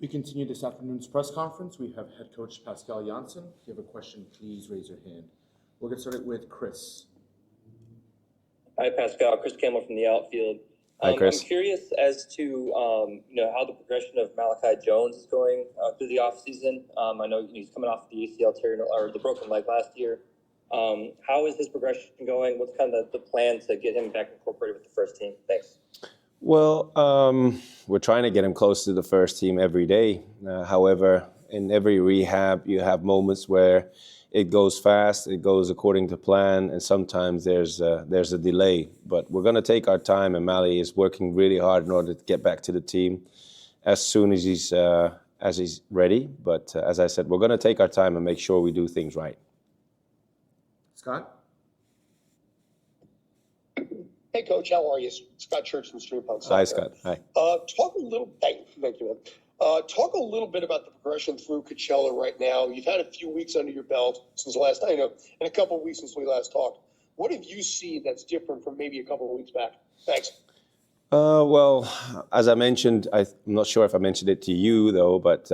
We continue this afternoon's press conference. We have head coach Pascal Jansen. If you have a question, please raise your hand. We'll get started with Chris. Hi, Pascal. Chris Campbell from the outfield. Hi, Chris. I'm curious as to how the progression of Malachi Jones is going through the offseason. I know he's coming off the ACL tear or the broken leg last year. How is his progression going? What's kind of the plan to get him back incorporated with the first team? Thanks. Well, we're trying to get him close to the first team every day. However, in every rehab, you have moments where it goes fast, it goes according to plan, and sometimes there's a delay. But we're going to take our time, and Mally is working really hard in order to get back to the team as soon as he's ready. But as I said, we're going to take our time and make sure we do things right. Scott? Hey, Coach, how are you? Scott Church from Stream Punk. Hi, Scott. Hi. Talk a little bit about the progression through Coachella right now. You've had a few weeks under your belt since the last time, and a couple of weeks since we last talked. What have you seen that's different from maybe a couple of weeks back? Thanks. Well, as I mentioned, I'm not sure if I mentioned it to you, though, but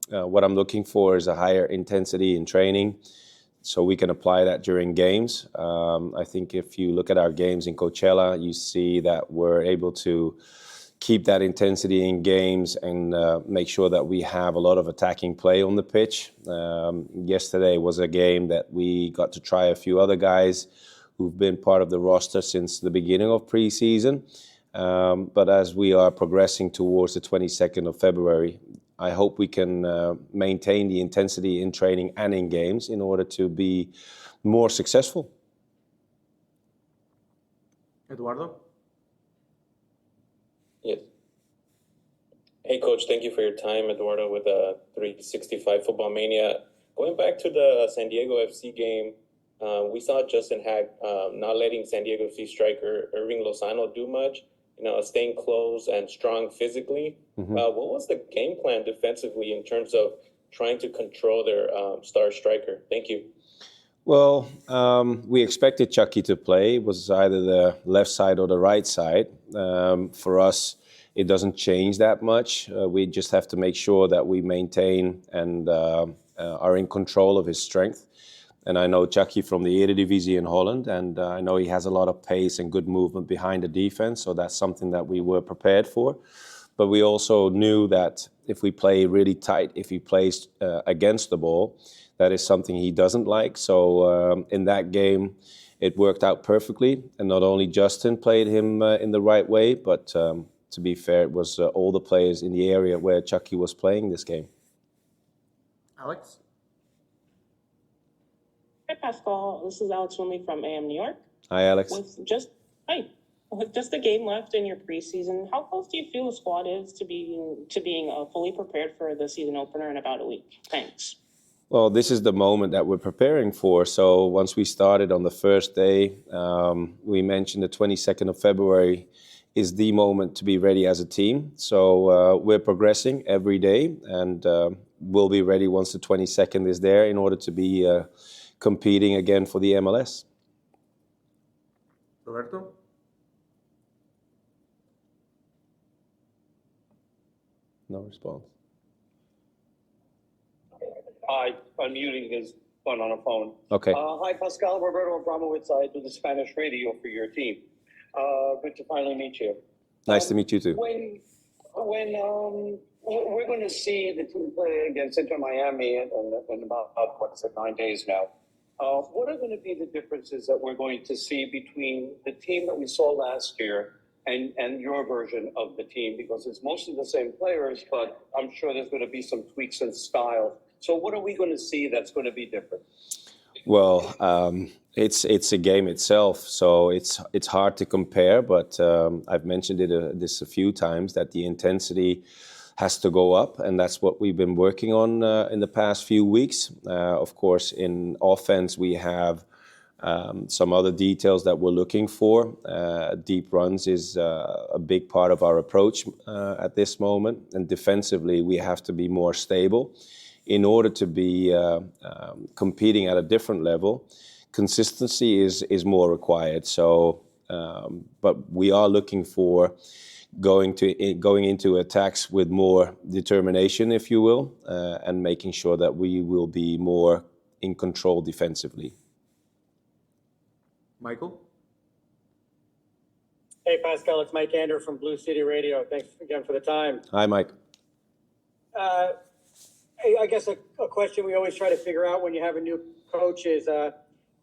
what I'm looking for is a higher intensity in training, so we can apply that during games. I think if you look at our games in Coachella, you see that we're able to keep that intensity in games and make sure that we have a lot of attacking play on the pitch. Yesterday was a game that we got to try a few other guys who've been part of the roster since the beginning of preseason. But as we are progressing towards the 22nd of February, I hope we can maintain the intensity in training and in games in order to be more successful. Eduardo? Yes. Hey, Coach, thank you for your time. Eduardo with 365 Football Mania. Going back to the San Diego FC game, we saw Justin Hack not letting San Diego FC striker Irving Lozano do much. Staying close and strong physically. Mm-hmm. What was the game plan defensively in terms of trying to control their star striker? Thank you. Well, we expected Chucky to play. It was either the left side or the right side. For us, it doesn't change that much. We just have to make sure that we maintain and are in control of his strength. And I know Chucky from the Eredivisie in Holland, and I know he has a lot of pace and good movement behind the defense, so that's something that we were prepared for. But we also knew that if we play really tight, if he plays against the ball, that is something he doesn't like. So in that game, it worked out perfectly. And not only Justin played him in the right way, but to be fair, it was all the players in the area where Chucky was playing this game. Alex? Hi, Pascal. This is Alex Winley from AM New York. Hi, Alex. With just a game left in your preseason, how close do you feel the squad is to being fully prepared for the season opener in about a week? Thanks. Well, this is the moment that we're preparing for. So once we started on the first day, we mentioned the 22nd of February is the moment to be ready as a team. So we're progressing every day, and we'll be ready once the 22nd is there in order to be competing again for the MLS. Roberto? No response. Hi, unmuting is fun on a phone. Okay. Hi, Pascal. Roberto Abramowitz. I do the Spanish radio for your team. Good to finally meet you. Nice to meet you too. When we're going to see the team play against Inter Miami in about 9 days now. What are going to be the differences that we're going to see between the team that we saw last year and your version of the team? Because it's mostly the same players, but I'm sure there's going to be some tweaks in style. So what are we going to see that's going to be different? Well, it's a game itself, so it's hard to compare. But I've mentioned this a few times that the intensity has to go up, and that's what we've been working on in the past few weeks. Of course, in offense, we have some other details that we're looking for. Deep runs is a big part of our approach at this moment, and defensively, we have to be more stable in order to be competing at a different level. Consistency is more required. So, but we are looking for going into attacks with more determination, if you will, and making sure that we will be more in control defensively. Michael? Hey, Pascal, it's Mike Ander from Blue City Radio. Thanks again for the time. Hi, Mike. I guess a question we always try to figure out when you have a new coach is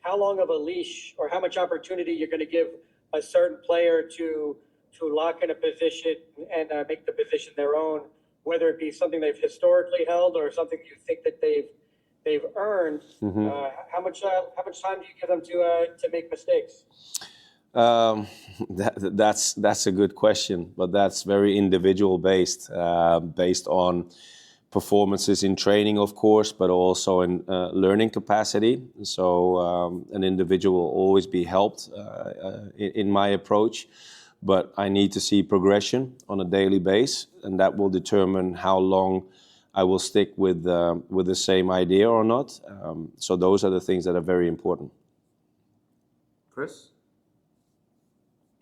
how long of a leash or how much opportunity you're going to give a certain player to lock in a position and make the position their own, whether it be something they've historically held or something you think that they've earned. Mm-hmm. How much time do you give them to make mistakes? That's a good question, but that's very individual based on performances in training, of course, but also in learning capacity. So an individual will always be helped in my approach, but I need to see progression on a daily basis, and that will determine how long I will stick with the same idea or not. So those are the things that are very important. Chris?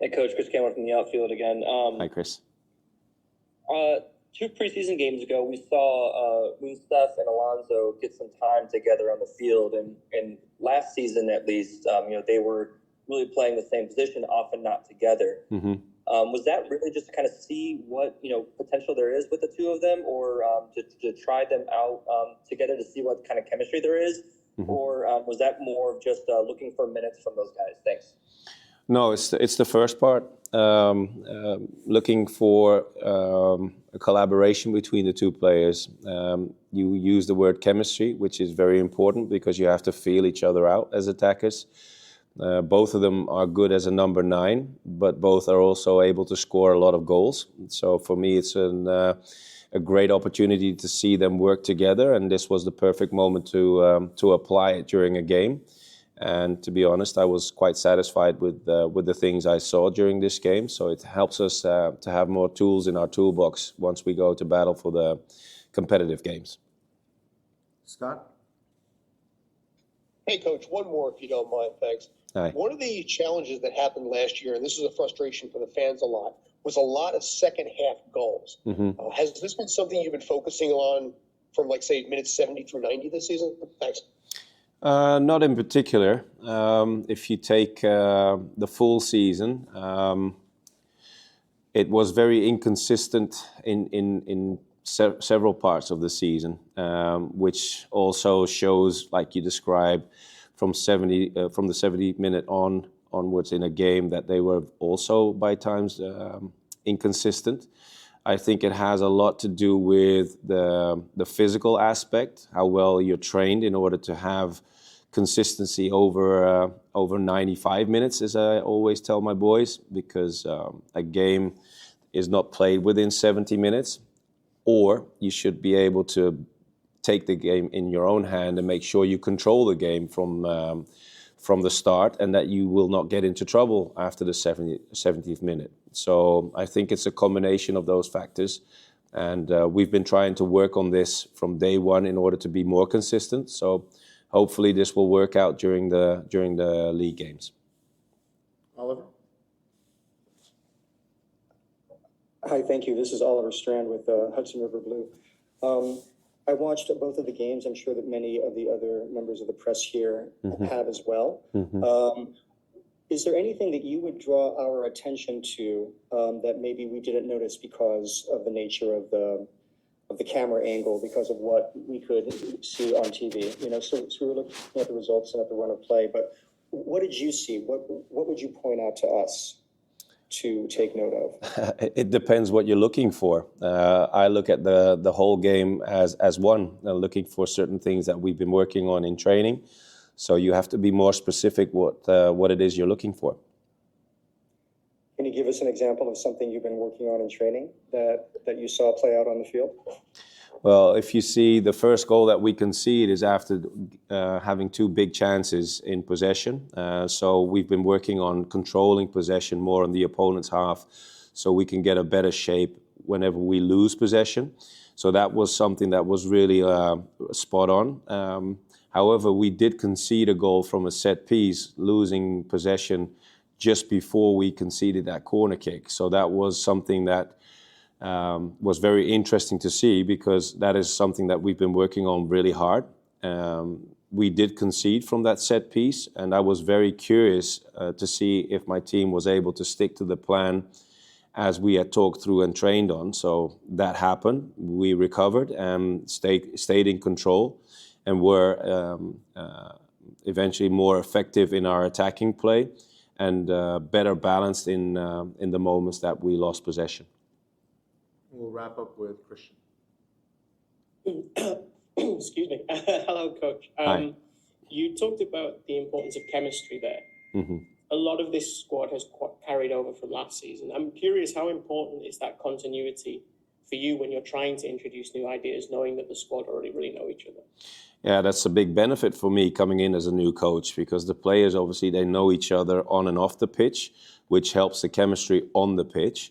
Hey, Coach. Chris Cameron from the outfield again. Hi, Chris. 2 preseason games ago, we saw Moonstuff and Alonso get some time together on the field, and last season at least, they were really playing the same position, often not together. Mm-hmm. Was that really just to kind of see what potential there is with the two of them, or to try them out together to see what kind of chemistry there is, Mm-hmm. or was that more of just looking for minutes from those guys? Thanks. No, it's the first part. Looking for a collaboration between the two players. You use the word chemistry, which is very important because you have to feel each other out as attackers. Both of them are good as a number 9, but both are also able to score a lot of goals. So for me, it's a great opportunity to see them work together, and this was the perfect moment to apply it during a game. And to be honest, I was quite satisfied with the things I saw during this game. So it helps us to have more tools in our toolbox once we go to battle for the competitive games. Scott? Hey, Coach, one more if you don't mind, thanks. Hi. One of the challenges that happened last year, and this was a frustration for the fans a lot, was a lot of second half goals. Mm-hmm. Has this been something you've been focusing on from, like, say, minutes 70 through 90 this season? Thanks. Not in particular. If you take the full season, it was very inconsistent in several parts of the season, which also shows, like you described, from the 70-minute onwards in a game that they were also by times inconsistent. I think it has a lot to do with the physical aspect, how well you're trained in order to have consistency over 95 minutes, as I always tell my boys, because a game is not played within 70 minutes, or you should be able to take the game in your own hand and make sure you control the game from the start, and that you will not get into trouble after the 70th minute. So I think it's a combination of those factors, and we've been trying to work on this from day one in order to be more consistent. So hopefully this will work out during the league games. Oliver? Hi, thank you. This is Oliver Strand with Hudson River Blue. I watched both of the games. I'm sure that many of the other members of the press here Mm-hmm. have as well. Mm-hmm. Is there anything that you would draw our attention to that maybe we didn't notice because of the nature of the camera angle, because of what we could see on TV? So we were looking at the results and at the run of play, but what did you see? What would you point out to us to take note of? It depends what you're looking for. I look at the whole game as one, looking for certain things that we've been working on in training. So you have to be more specific what it is you're looking for. Can you give us an example of something you've been working on in training that you saw play out on the field? Well, if you see the first goal that we concede is after having 2 big chances in possession. So we've been working on controlling possession more on the opponent's half so we can get a better shape whenever we lose possession. So that was something that was really spot on. However, we did concede a goal from a set piece, losing possession just before we conceded that corner kick. So that was something that was very interesting to see, because that is something that we've been working on really hard. We did concede from that set piece, and I was very curious to see if my team was able to stick to the plan as we had talked through and trained on. So that happened. We recovered and stayed in control, and were eventually more effective in our attacking play, and better balanced in the moments that we lost possession. We'll wrap up with Christian. Excuse me. Hello, Coach. Hi. You talked about the importance of chemistry there. Mm-hmm. A lot of this squad has carried over from last season. I'm curious, how important is that continuity for you when you're trying to introduce new ideas, knowing that the squad already really know each other? Yeah, that's a big benefit for me coming in as a new coach, because the players, obviously, they know each other on and off the pitch, which helps the chemistry on the pitch.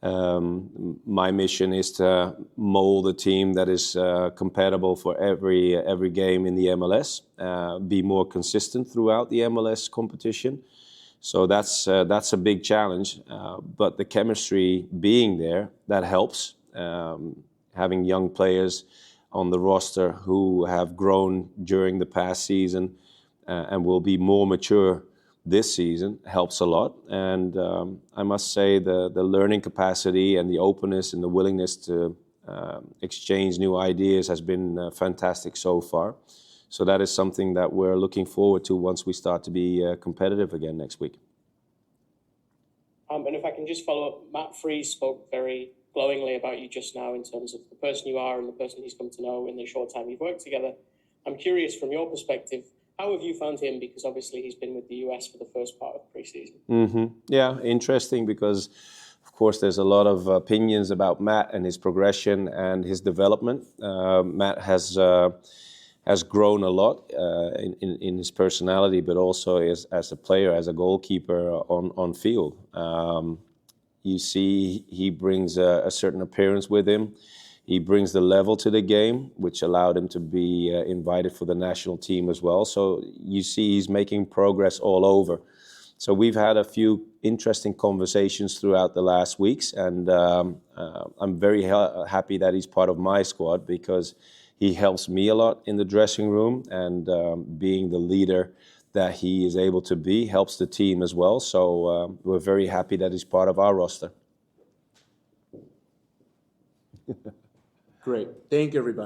My mission is to mold a team that is compatible for every game in the MLS, be more consistent throughout the MLS competition. So that's a big challenge, but the chemistry being there, that helps. Having young players on the roster who have grown during the past season and will be more mature this season helps a lot. And I must say the learning capacity and the openness and the willingness to exchange new ideas has been fantastic so far. So that is something that we're looking forward to once we start to be competitive again next week. And if I can just follow up, Matt Freese spoke very glowingly about you just now in terms of the person you are and the person he's come to know in the short time you've worked together. I'm curious, from your perspective, how have you found him? Because obviously he's been with the US for the first part of pre-season. Mm-hmm. Yeah, interesting, because of course there's a lot of opinions about Matt and his progression and his development. Matt has grown a lot in his personality, but also as a player, as a goalkeeper on field. You see he brings a certain appearance with him. He brings the level to the game, which allowed him to be invited for the national team as well. So you see he's making progress all over. So we've had a few interesting conversations throughout the last weeks, and I'm very happy that he's part of my squad, because he helps me a lot in the dressing room, and being the leader that he is able to be helps the team as well. So we're very happy that he's part of our roster. Great. Thank you, everybody.